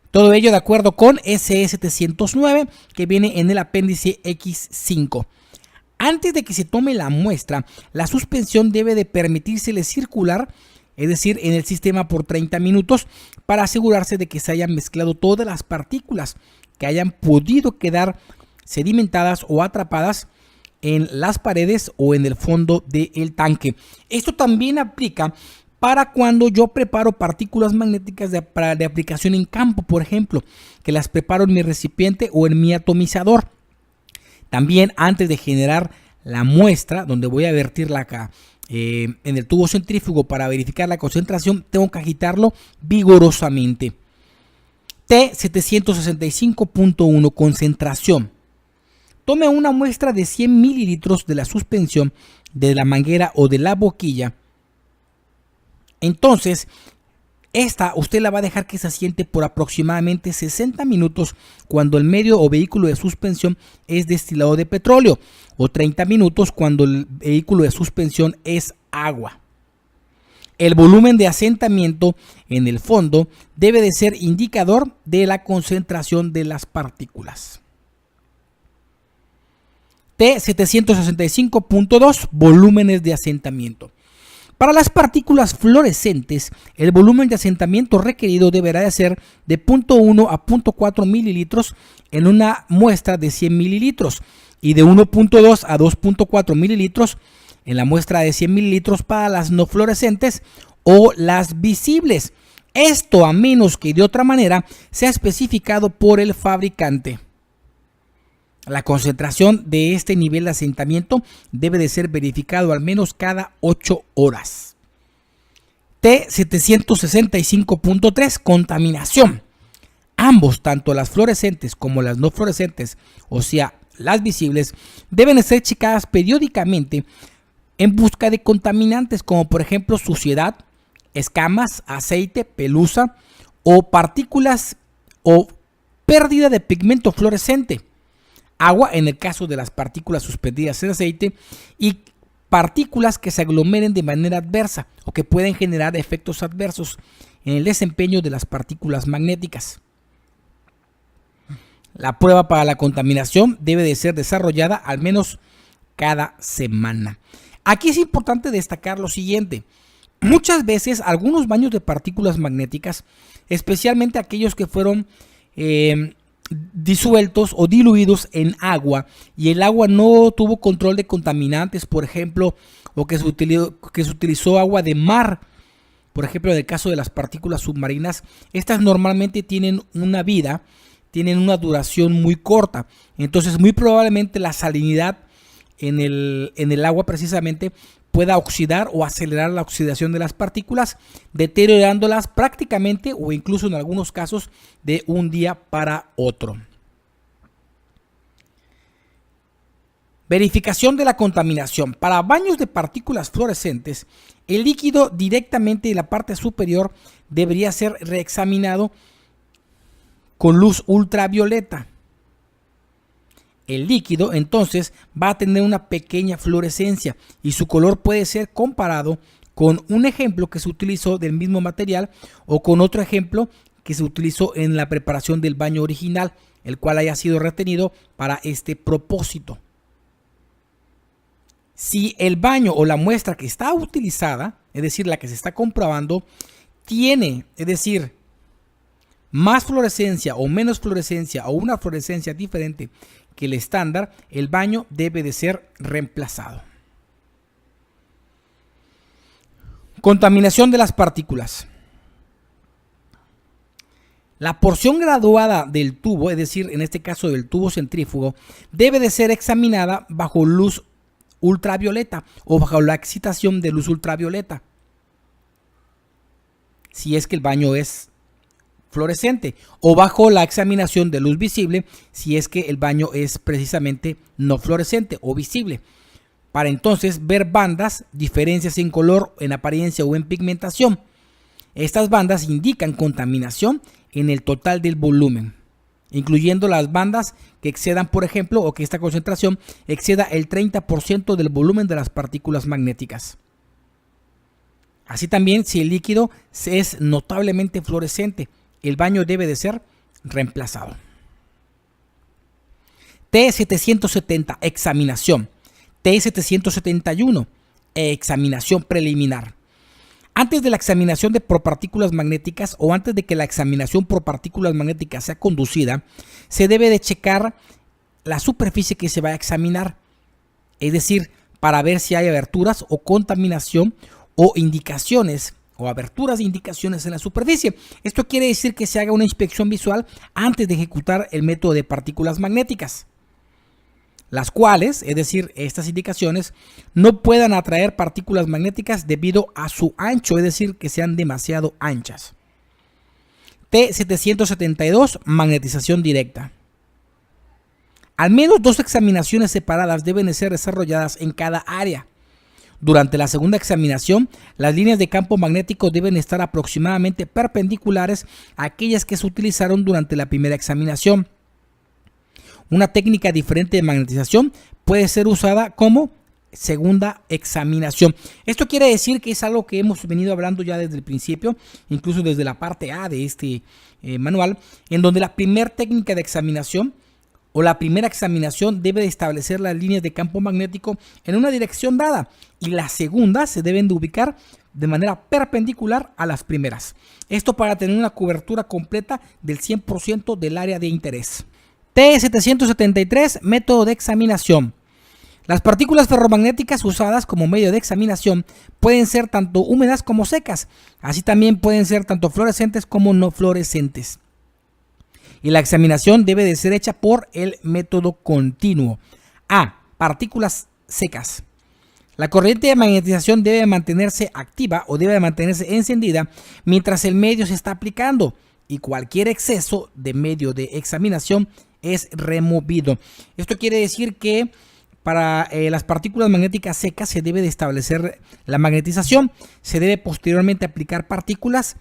Todo ello de acuerdo con SE709, que viene en el apéndice X5. Antes de que se tome la muestra, la suspensión debe de permitírsele circular, es decir, en el sistema por 30 minutos, para asegurarse de que se hayan mezclado todas las partículas que hayan podido quedar sedimentadas o atrapadas en las paredes o en el fondo del tanque. Esto también aplica para cuando yo preparo partículas magnéticas de aplicación en campo, por ejemplo, que las preparo en mi recipiente o en mi atomizador. También antes de generar la muestra, donde voy a vertirla acá en el tubo centrífugo para verificar la concentración, tengo que agitarlo vigorosamente. T765.1, concentración. Tome una muestra de 100 mililitros de la suspensión de la manguera o de la boquilla. Entonces, esta usted la va a dejar que se asiente por aproximadamente 60 minutos cuando el medio o vehículo de suspensión es destilado de petróleo, o 30 minutos cuando el vehículo de suspensión es agua. El volumen de asentamiento en el fondo debe de ser indicador de la concentración de las partículas. T765.2, volúmenes de asentamiento. Para las partículas fluorescentes, el volumen de asentamiento requerido deberá de ser de 0.1 a 0.4 mililitros en una muestra de 100 mililitros y de 1.2 a 2.4 mililitros en la muestra de 100 mililitros para las no fluorescentes o las visibles. Esto a menos que de otra manera sea especificado por el fabricante. La concentración de este nivel de asentamiento debe de ser verificado al menos cada 8 horas. T765.3, contaminación. Ambos, tanto las fluorescentes como las no fluorescentes, o sea, las visibles, deben ser checadas periódicamente en busca de contaminantes como por ejemplo suciedad, escamas, aceite, pelusa o partículas o pérdida de pigmento fluorescente, agua en el caso de las partículas suspendidas en aceite y partículas que se aglomeren de manera adversa o que pueden generar efectos adversos en el desempeño de las partículas magnéticas. La prueba para la contaminación debe de ser desarrollada al menos cada semana. Aquí es importante destacar lo siguiente. Muchas veces algunos baños de partículas magnéticas, especialmente aquellos que fueron disueltos o diluidos en agua y el agua no tuvo control de contaminantes, por ejemplo, o que se utilizó agua de mar, por ejemplo, en el caso de las partículas submarinas, estas normalmente tienen una vida, tienen una duración muy corta, entonces muy probablemente la salinidad en el agua precisamente pueda oxidar o acelerar la oxidación de las partículas, deteriorándolas prácticamente o incluso en algunos casos de un día para otro. Verificación de la contaminación. Para baños de partículas fluorescentes, el líquido directamente de la parte superior debería ser reexaminado con luz ultravioleta. El líquido entonces va a tener una pequeña fluorescencia y su color puede ser comparado con un ejemplo que se utilizó del mismo material o con otro ejemplo que se utilizó en la preparación del baño original, el cual haya sido retenido para este propósito. Si el baño o la muestra que está utilizada, es decir, la que se está comprobando, tiene, es decir, más fluorescencia o menos fluorescencia o una fluorescencia diferente que el estándar, el baño debe de ser reemplazado. Contaminación de las partículas. La porción graduada del tubo, es decir, en este caso del tubo centrífugo, debe de ser examinada bajo luz ultravioleta o bajo la excitación de luz ultravioleta, si es que el baño es fluorescente, o bajo la examinación de luz visible si es que el baño es precisamente no fluorescente o visible, para entonces ver bandas, diferencias en color, en apariencia o en pigmentación. Estas bandas indican contaminación en el total del volumen, incluyendo las bandas que excedan, por ejemplo, o que esta concentración exceda el 30% del volumen de las partículas magnéticas. Así también, si el líquido es notablemente fluorescente, el baño debe de ser reemplazado. T770, examinación. T771, examinación preliminar. Antes de la examinación por partículas magnéticas o antes de que la examinación por partículas magnéticas sea conducida, se debe de checar la superficie que se va a examinar, es decir, para ver si hay aberturas o contaminación o indicaciones o aberturas de indicaciones en la superficie. Esto quiere decir que se haga una inspección visual antes de ejecutar el método de partículas magnéticas, las cuales, es decir, estas indicaciones, no puedan atraer partículas magnéticas debido a su ancho, es decir, que sean demasiado anchas. T772, magnetización directa. Al menos 2 examinaciones separadas deben de ser desarrolladas en cada área. Durante la segunda examinación, las líneas de campo magnético deben estar aproximadamente perpendiculares a aquellas que se utilizaron durante la primera examinación. Una técnica diferente de magnetización puede ser usada como segunda examinación. Esto quiere decir que es algo que hemos venido hablando ya desde el principio, incluso desde la parte A de este manual, en donde la primera técnica de examinación o la primera examinación debe de establecer las líneas de campo magnético en una dirección dada y las segundas se deben de ubicar de manera perpendicular a las primeras. Esto para tener una cobertura completa del 100% del área de interés. T773, método de examinación. Las partículas ferromagnéticas usadas como medio de examinación pueden ser tanto húmedas como secas, así también pueden ser tanto fluorescentes como no fluorescentes. Y la examinación debe de ser hecha por el método continuo. A. Partículas secas. La corriente de magnetización debe mantenerse activa o debe mantenerse encendida mientras el medio se está aplicando y cualquier exceso de medio de examinación es removido. Esto quiere decir que para las partículas magnéticas secas se debe de establecer la magnetización, se debe posteriormente aplicar partículas,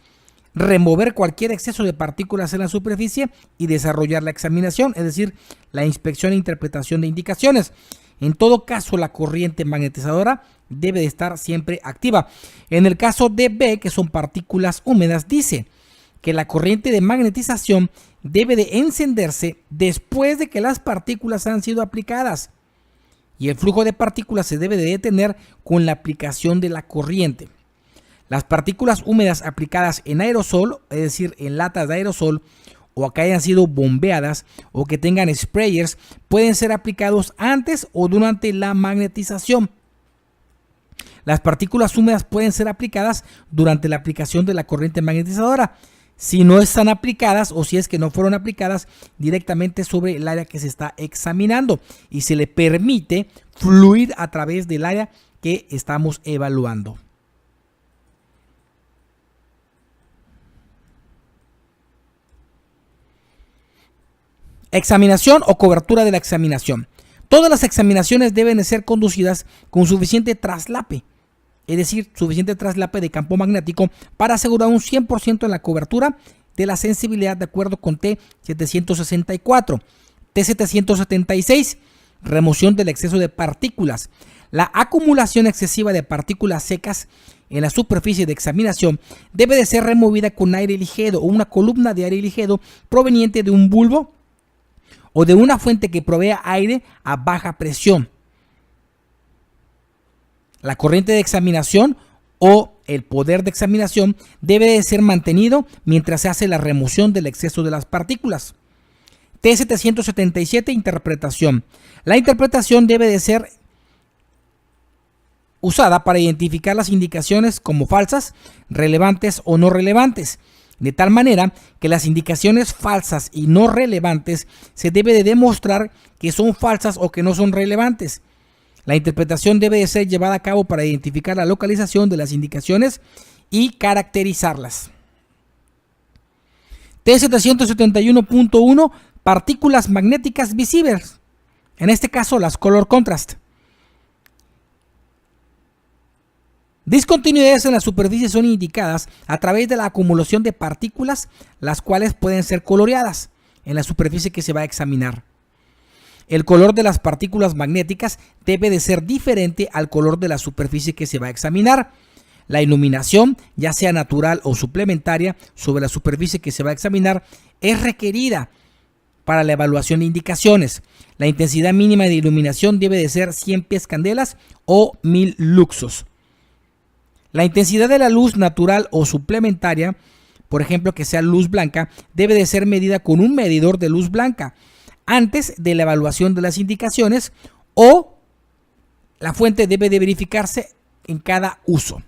remover cualquier exceso de partículas en la superficie y desarrollar la examinación, es decir, la inspección e interpretación de indicaciones. En todo caso, la corriente magnetizadora debe de estar siempre activa. En el caso de B, que son partículas húmedas, dice que la corriente de magnetización debe de encenderse después de que las partículas han sido aplicadas y el flujo de partículas se debe de detener con la aplicación de la corriente. Las partículas húmedas aplicadas en aerosol, es decir, en latas de aerosol, o que hayan sido bombeadas o que tengan sprayers, pueden ser aplicados antes o durante la magnetización. Las partículas húmedas pueden ser aplicadas durante la aplicación de la corriente magnetizadora, si no están aplicadas o si es que no fueron aplicadas directamente sobre el área que se está examinando y se le permite fluir a través del área que estamos evaluando. Examinación o cobertura de la examinación. Todas las examinaciones deben de ser conducidas con suficiente traslape, es decir, suficiente traslape de campo magnético para asegurar un 100% en la cobertura de la sensibilidad de acuerdo con T764. T776, remoción del exceso de partículas. La acumulación excesiva de partículas secas en la superficie de examinación debe de ser removida con aire ligero o una columna de aire ligero proveniente de un bulbo o de una fuente que provea aire a baja presión. La corriente de examinación o el poder de examinación debe de ser mantenido mientras se hace la remoción del exceso de las partículas. T777, interpretación. La interpretación debe de ser usada para identificar las indicaciones como falsas, relevantes o no relevantes, de tal manera que las indicaciones falsas y no relevantes se debe de demostrar que son falsas o que no son relevantes. La interpretación debe de ser llevada a cabo para identificar la localización de las indicaciones y caracterizarlas. T771.1, partículas magnéticas visibles, en este caso las color contrast. Discontinuidades en la superficie son indicadas a través de la acumulación de partículas, las cuales pueden ser coloreadas en la superficie que se va a examinar. El color de las partículas magnéticas debe de ser diferente al color de la superficie que se va a examinar. La iluminación, ya sea natural o suplementaria, sobre la superficie que se va a examinar, es requerida para la evaluación de indicaciones. La intensidad mínima de iluminación debe de ser 100 pies candelas o 1000 luxos. La intensidad de la luz natural o suplementaria, por ejemplo que sea luz blanca, debe de ser medida con un medidor de luz blanca antes de la evaluación de las indicaciones, o la fuente debe de verificarse en cada uso.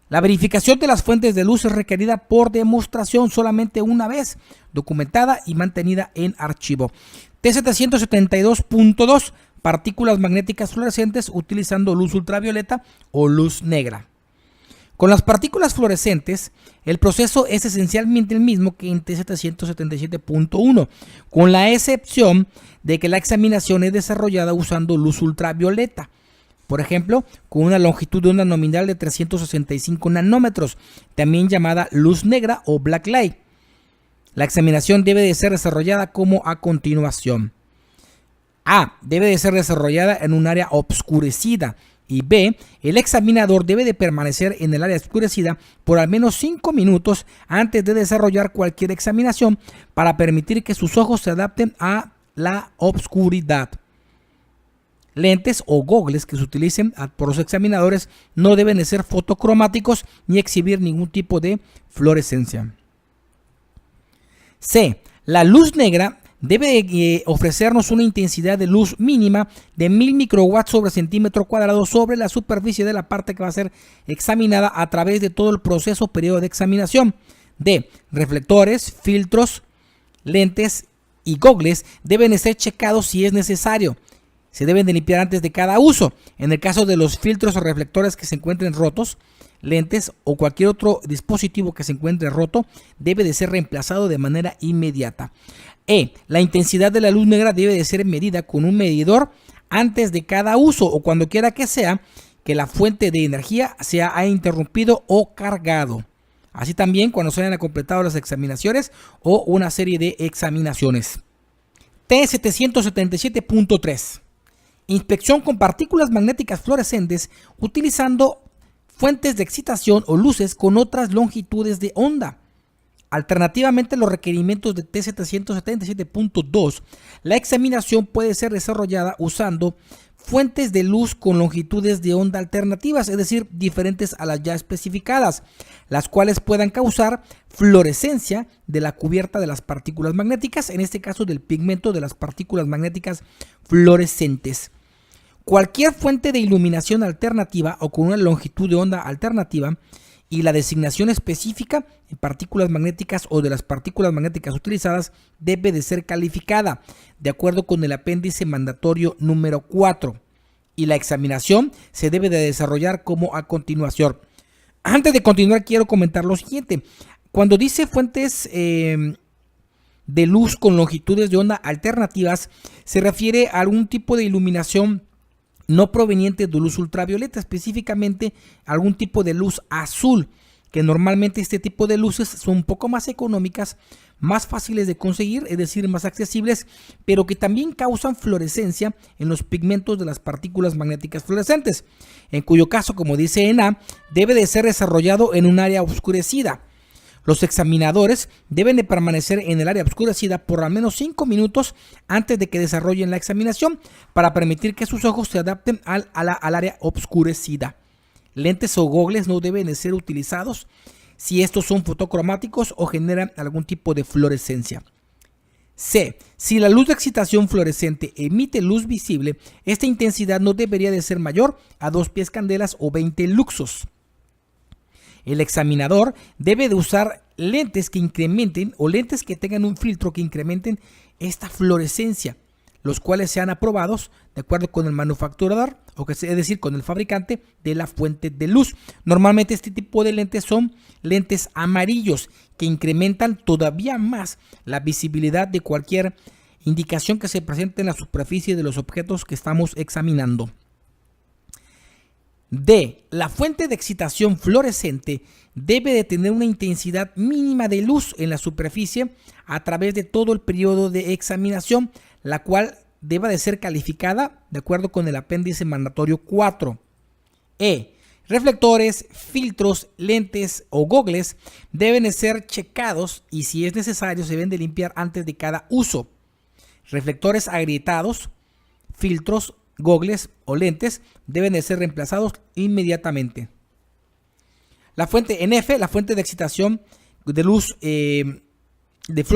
La verificación de las fuentes de luz es requerida por demostración solamente una vez, documentada y mantenida en archivo. T772.2, partículas magnéticas fluorescentes utilizando luz ultravioleta o luz negra. Con las partículas fluorescentes, el proceso es esencialmente el mismo que en T777.1, con la excepción de que la examinación es desarrollada usando luz ultravioleta. Por ejemplo, con una longitud de onda nominal de 365 nanómetros, también llamada luz negra o black light. La examinación debe de ser desarrollada como a continuación. A. Debe de ser desarrollada en un área obscurecida. Y B. El examinador debe de permanecer en el área oscurecida por al menos 5 minutos antes de desarrollar cualquier examinación para permitir que sus ojos se adapten a la oscuridad. Lentes o gogles que se utilicen por los examinadores no deben de ser fotocromáticos ni exhibir ningún tipo de fluorescencia. C. La luz negra debe ofrecernos una intensidad de luz mínima de 1000 microwatts sobre centímetro cuadrado sobre la superficie de la parte que va a ser examinada a través de todo el proceso periodo de examinación. D. Reflectores, filtros, lentes y gogles deben ser checados si es necesario. Se deben de limpiar antes de cada uso. En el caso de los filtros o reflectores que se encuentren rotos, lentes o cualquier otro dispositivo que se encuentre roto, debe de ser reemplazado de manera inmediata. E. La intensidad de la luz negra debe de ser medida con un medidor antes de cada uso o cuando quiera que sea que la fuente de energía se haya interrumpido o cargado. Así también cuando se hayan completado las examinaciones o una serie de examinaciones. T777.3. Inspección con partículas magnéticas fluorescentes utilizando fuentes de excitación o luces con otras longitudes de onda. Alternativamente, los requerimientos de T777.2, la examinación puede ser desarrollada usando fuentes de luz con longitudes de onda alternativas, es decir, diferentes a las ya especificadas, las cuales puedan causar fluorescencia de la cubierta de las partículas magnéticas, en este caso del pigmento de las partículas magnéticas fluorescentes. Cualquier fuente de iluminación alternativa o con una longitud de onda alternativa y la designación específica de partículas magnéticas o de las partículas magnéticas utilizadas debe de ser calificada de acuerdo con el apéndice mandatorio número 4 y la examinación se debe de desarrollar como a continuación. Antes de continuar quiero comentar lo siguiente. Cuando dice fuentes de luz con longitudes de onda alternativas se refiere a algún tipo de iluminación no proveniente de luz ultravioleta, específicamente algún tipo de luz azul, que normalmente este tipo de luces son un poco más económicas, más fáciles de conseguir, es decir, más accesibles, pero que también causan fluorescencia en los pigmentos de las partículas magnéticas fluorescentes, en cuyo caso, como dice en A, debe de ser desarrollado en un área oscurecida. Los examinadores deben de permanecer en el área oscurecida por al menos 5 minutos antes de que desarrollen la examinación para permitir que sus ojos se adapten al área oscurecida. Lentes o gogles no deben de ser utilizados si estos son fotocromáticos o generan algún tipo de fluorescencia. C. Si la luz de excitación fluorescente emite luz visible, esta intensidad no debería de ser mayor a 2 pies candelas o 20 luxos. El examinador debe de usar lentes que incrementen o lentes que tengan un filtro que incrementen esta fluorescencia, los cuales sean aprobados de acuerdo con el manufacturador, es decir, con el fabricante de la fuente de luz. Normalmente este tipo de lentes son lentes amarillos que incrementan todavía más la visibilidad de cualquier indicación que se presente en la superficie de los objetos que estamos examinando. D. La fuente de excitación fluorescente debe de tener una intensidad mínima de luz en la superficie a través de todo el periodo de examinación, la cual debe de ser calificada de acuerdo con el apéndice mandatorio 4. E. Reflectores, filtros, lentes o gogles deben de ser checados y si es necesario se deben de limpiar antes de cada uso. Reflectores agrietados, filtros, gogles o lentes deben de ser reemplazados inmediatamente. La fuente en F, la fuente de excitación de luz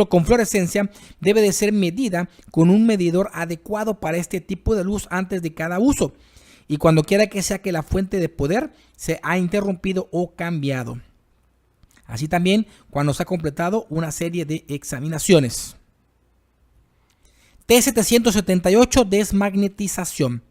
con fluorescencia debe de ser medida con un medidor adecuado para este tipo de luz antes de cada uso y cuando quiera que sea que la fuente de poder se ha interrumpido o cambiado. Así también cuando se ha completado una serie de examinaciones. T778, desmagnetización.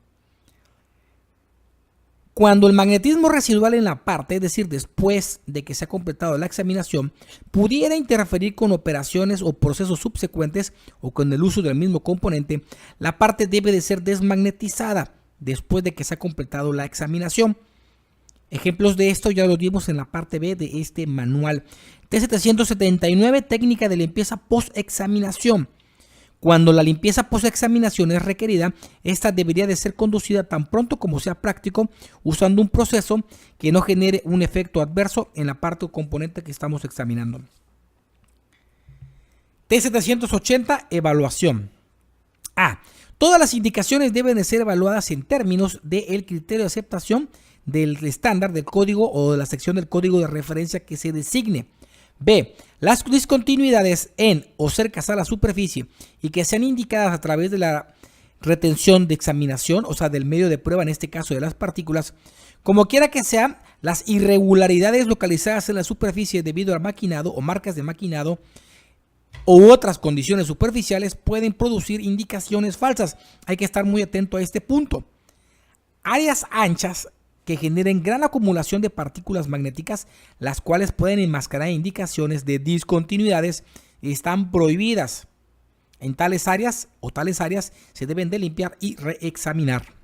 Cuando el magnetismo residual en la parte, es decir, después de que se ha completado la examinación, pudiera interferir con operaciones o procesos subsecuentes o con el uso del mismo componente, la parte debe de ser desmagnetizada después de que se ha completado la examinación. Ejemplos de esto ya los vimos en la parte B de este manual. T779, técnica de limpieza post-examinación. Cuando la limpieza post-examinación es requerida, esta debería de ser conducida tan pronto como sea práctico, usando un proceso que no genere un efecto adverso en la parte o componente que estamos examinando. T780, evaluación. A. Todas las indicaciones deben de ser evaluadas en términos del criterio de aceptación del estándar del código o de la sección del código de referencia que se designe. B. Las discontinuidades en o cercas a la superficie y que sean indicadas a través de la retención de examinación, o sea, del medio de prueba, en este caso de las partículas, como quiera que sean, las irregularidades localizadas en la superficie debido al maquinado o marcas de maquinado u otras condiciones superficiales pueden producir indicaciones falsas. Hay que estar muy atento a este punto. Áreas anchas que generen gran acumulación de partículas magnéticas, las cuales pueden enmascarar indicaciones de discontinuidades, están prohibidas. En tales áreas se deben de limpiar y reexaminar.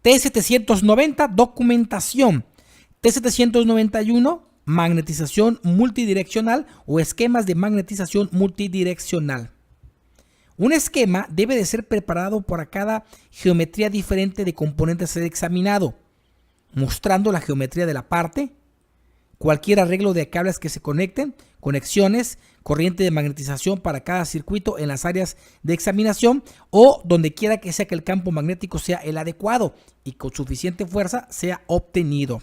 T790, documentación. T791, magnetización multidireccional o esquemas de magnetización multidireccional. Un esquema debe de ser preparado para cada geometría diferente de componentes a ser examinado, mostrando la geometría de la parte, cualquier arreglo de cables que se conecten, conexiones, corriente de magnetización para cada circuito en las áreas de examinación o donde quiera que sea que el campo magnético sea el adecuado y con suficiente fuerza sea obtenido.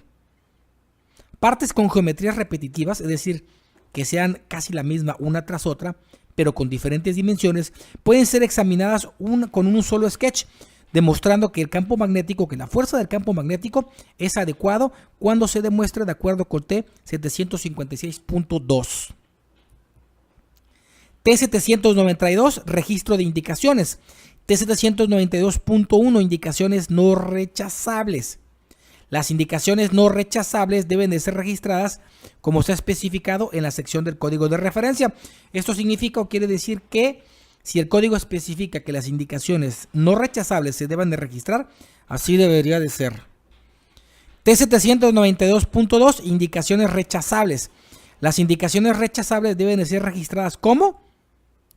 Partes con geometrías repetitivas, es decir, que sean casi la misma una tras otra, pero con diferentes dimensiones, pueden ser examinadas con un solo sketch, demostrando que el campo magnético, que la fuerza del campo magnético es adecuado cuando se demuestre de acuerdo con T756.2. T792, registro de indicaciones. T792.1, indicaciones no rechazables. Las indicaciones no rechazables deben de ser registradas como se ha especificado en la sección del código de referencia. Esto significa o quiere decir que si el código especifica que las indicaciones no rechazables se deben de registrar, así debería de ser. T792.2, indicaciones rechazables. Las indicaciones rechazables deben de ser registradas como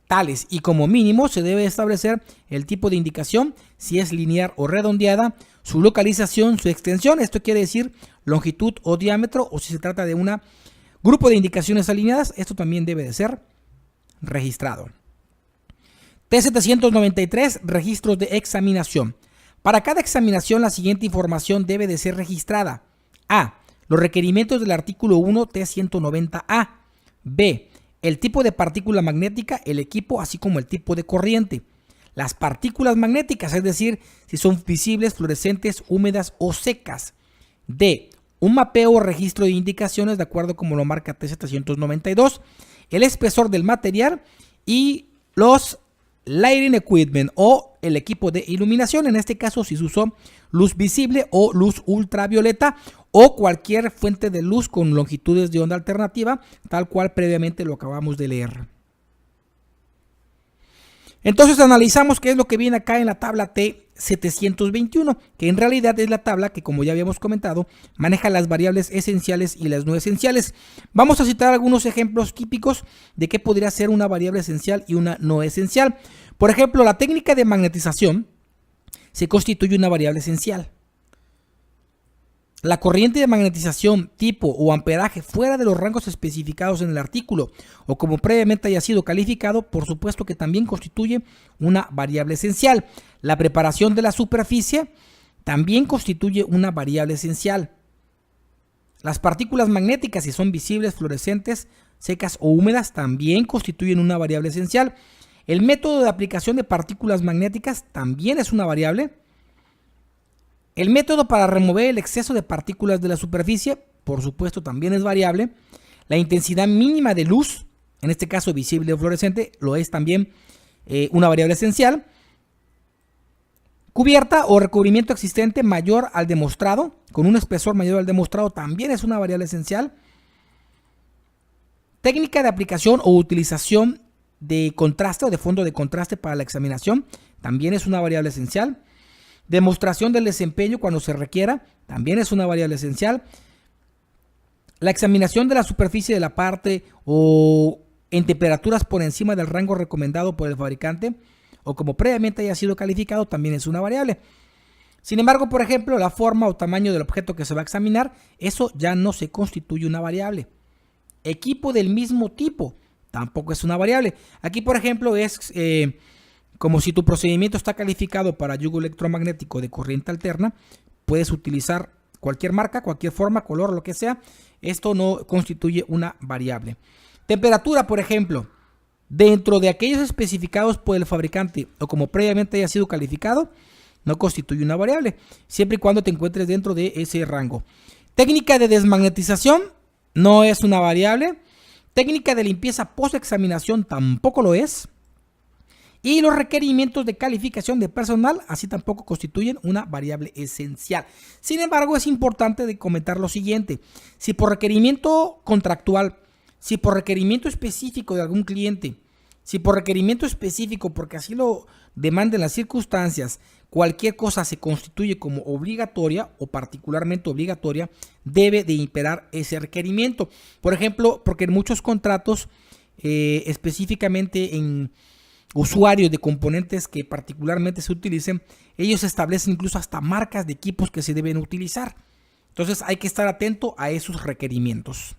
tales y como mínimo se debe establecer el tipo de indicación, si es lineal o redondeada, su localización, su extensión, esto quiere decir longitud o diámetro, o si se trata de un grupo de indicaciones alineadas, esto también debe de ser registrado. T793, registros de examinación. Para cada examinación la siguiente información debe de ser registrada. A. Los requerimientos del artículo 1 T190A. B. El tipo de partícula magnética, el equipo, así como el tipo de corriente. Las partículas magnéticas, es decir, si son visibles, fluorescentes, húmedas o secas. D. Un mapeo o registro de indicaciones de acuerdo como lo marca T792. El espesor del material y los lighting equipment o el equipo de iluminación. En este caso, si se usó luz visible o luz ultravioleta o cualquier fuente de luz con longitudes de onda alternativa, tal cual previamente lo acabamos de leer. Entonces analizamos qué es lo que viene acá en la tabla T721, que en realidad es la tabla que, como ya habíamos comentado, maneja las variables esenciales y las no esenciales. Vamos a citar algunos ejemplos típicos de qué podría ser una variable esencial y una no esencial. Por ejemplo, la técnica de magnetización se constituye una variable esencial. La corriente de magnetización, tipo o amperaje fuera de los rangos especificados en el artículo o como previamente haya sido calificado, por supuesto que también constituye una variable esencial. La preparación de la superficie también constituye una variable esencial. Las partículas magnéticas, si son visibles, fluorescentes, secas o húmedas, también constituyen una variable esencial. El método de aplicación de partículas magnéticas también es una variable. El método para remover el exceso de partículas de la superficie, por supuesto, también es variable. La intensidad mínima de luz, en este caso visible o fluorescente, lo es también una variable esencial. Cubierta o recubrimiento existente mayor al demostrado, con un espesor mayor al demostrado, también es una variable esencial. Técnica de aplicación o utilización de contraste o de fondo de contraste para la examinación, también es una variable esencial. Demostración del desempeño cuando se requiera, también es una variable esencial. La examinación de la superficie de la parte o en temperaturas por encima del rango recomendado por el fabricante o como previamente haya sido calificado, también es una variable. Sin embargo, por ejemplo, la forma o tamaño del objeto que se va a examinar, eso ya no se constituye una variable. Equipo del mismo tipo, tampoco es una variable. Aquí, por ejemplo, es como si tu procedimiento está calificado para yugo electromagnético de corriente alterna, puedes utilizar cualquier marca, cualquier forma, color, lo que sea. Esto no constituye una variable. Temperatura, por ejemplo, dentro de aquellos especificados por el fabricante o como previamente haya sido calificado, no constituye una variable, siempre y cuando te encuentres dentro de ese rango. Técnica de desmagnetización no es una variable. Técnica de limpieza post-examinación tampoco lo es. Y los requerimientos de calificación de personal así tampoco constituyen una variable esencial. Sin embargo, es importante de comentar lo siguiente. Si por requerimiento contractual, si por requerimiento específico de algún cliente, si por requerimiento específico porque así lo demanden las circunstancias, cualquier cosa se constituye como obligatoria o particularmente obligatoria, debe de imperar ese requerimiento. Por ejemplo, porque en muchos contratos, específicamente en usuarios de componentes que particularmente se utilicen, ellos establecen incluso hasta marcas de equipos que se deben utilizar. Entonces hay que estar atento a esos requerimientos.